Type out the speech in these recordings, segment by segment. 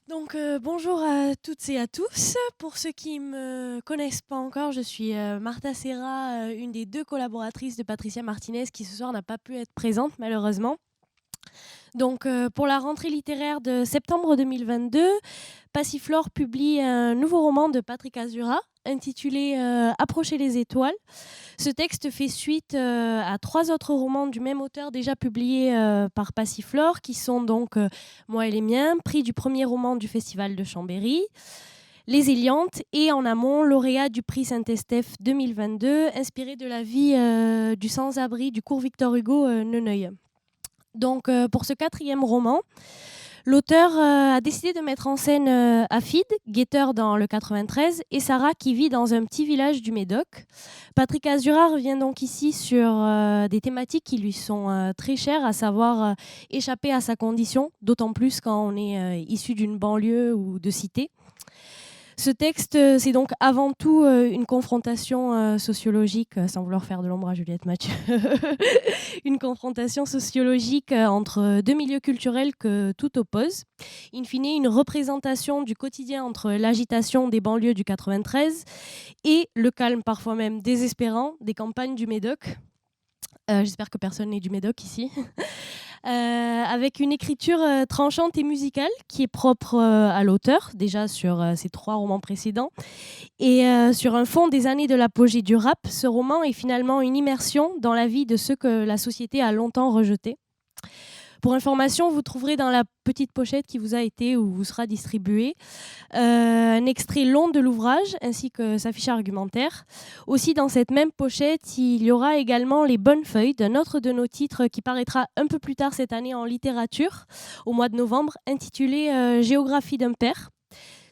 Bonjour à toutes et à tous. Pour ceux qui ne me connaissent pas encore, je suis Martha Serra, une des deux collaboratrices de Patricia Martinez qui ce soir n'a pas pu être présente malheureusement. Pour la rentrée littéraire de septembre 2022, Passiflore publie un nouveau roman de Patrick Azura intitulé Approcher les étoiles. Ce texte fait suite à 3 autres romans du même auteur déjà publiés par Passiflore, qui sont donc Moi et les miens, prix du premier roman du Festival de Chambéry, Les Éliantes et en amont, lauréat du prix Saint-Estèphe 2022, inspiré de la vie du sans-abri du cours Victor Hugo Neneuil. Pour ce 4e roman, l'auteur a décidé de mettre en scène Afid, guetteur dans le 93, et Sarah qui vit dans un petit village du Médoc. Patrick Azura revient donc ici sur des thématiques qui lui sont très chères, à savoir échapper à sa condition, d'autant plus quand on est issu d'une banlieue ou de cité. Ce texte, c'est donc avant tout une confrontation sociologique, sans vouloir faire de l'ombre à Juliette Mathieu, une confrontation sociologique entre deux milieux culturels que tout oppose. In fine, une représentation du quotidien entre l'agitation des banlieues du 93 et le calme parfois même désespérant des campagnes du Médoc. J'espère que personne n'est du Médoc ici. Avec une écriture tranchante et musicale qui est propre à l'auteur, déjà sur ses 3 romans précédents. Et sur un fond des années de l'apogée du rap, ce roman est finalement une immersion dans la vie de ceux que la société a longtemps rejetés. Pour information, vous trouverez dans la petite pochette qui vous a été ou vous sera distribuée un extrait long de l'ouvrage ainsi que sa fiche argumentaire. Aussi, dans cette même pochette, il y aura également les bonnes feuilles d'un autre de nos titres qui paraîtra un peu plus tard cette année en littérature, au mois de novembre, intitulé Géographie d'un père.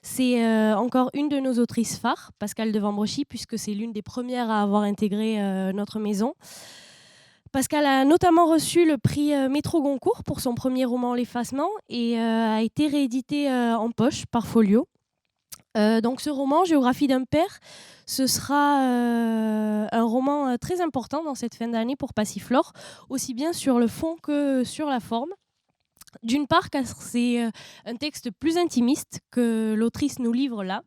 C'est encore une de nos autrices phares, Pascale de Vambrechy, puisque c'est l'une des premières à avoir intégré notre maison. Pascale a notamment reçu le prix Métro Goncourt pour son premier roman L'Effacement et a été réédité en poche par Folio. Donc ce roman, Géographie d'un père, ce sera un roman très important dans cette fin d'année pour Passiflore, aussi bien sur le fond que sur la forme. D'une part, car c'est un texte plus intimiste que l'autrice nous livre là,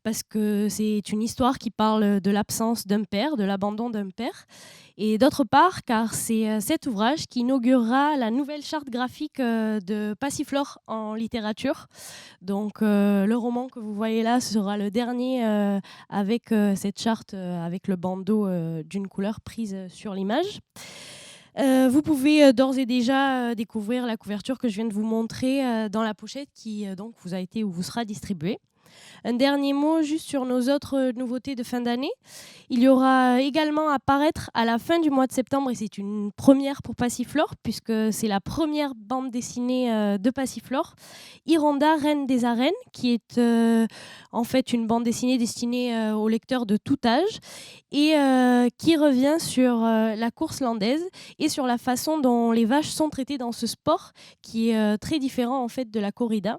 parce que c'est une histoire qui parle de l'absence d'un père, de l'abandon d'un père. Et d'autre part, car c'est cet ouvrage qui inaugurera la nouvelle charte graphique de Passiflore en littérature. Donc le roman que vous voyez là sera le dernier avec cette charte, avec le bandeau d'une couleur prise sur l'image. Vous pouvez d'ores et déjà découvrir la couverture que je viens de vous montrer dans la pochette qui donc vous a été ou vous sera distribuée. Un dernier mot juste sur nos autres nouveautés de fin d'année. Il y aura également à paraître à la fin du mois de septembre, et c'est une première pour Passiflore, puisque c'est la première bande dessinée de Passiflore, Ironda, Reine des arènes, qui est en fait une bande dessinée destinée aux lecteurs de tout âge, et qui revient sur la course landaise et sur la façon dont les vaches sont traitées dans ce sport, qui est très différent en fait de la corrida.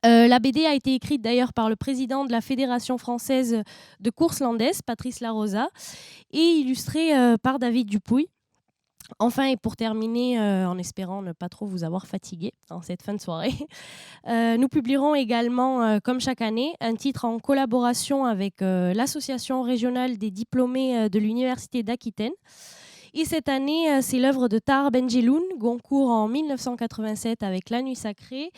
La BD a été écrite d'ailleurs par le président de la Fédération française de course landaise, Patrice Larosa, et illustrée par David Dupuy. Enfin, et pour terminer, en espérant ne pas trop vous avoir fatigué en cette fin de soirée, nous publierons également, comme chaque année, un titre en collaboration avec l'Association régionale des diplômés de l'Université d'Aquitaine. Et cette année, c'est l'œuvre de Tahar Benjeloun, Goncourt en 1987 avec La Nuit Sacrée,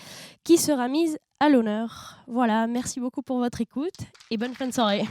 qui sera mise à l'honneur. Voilà, merci beaucoup pour votre écoute et bonne fin de soirée.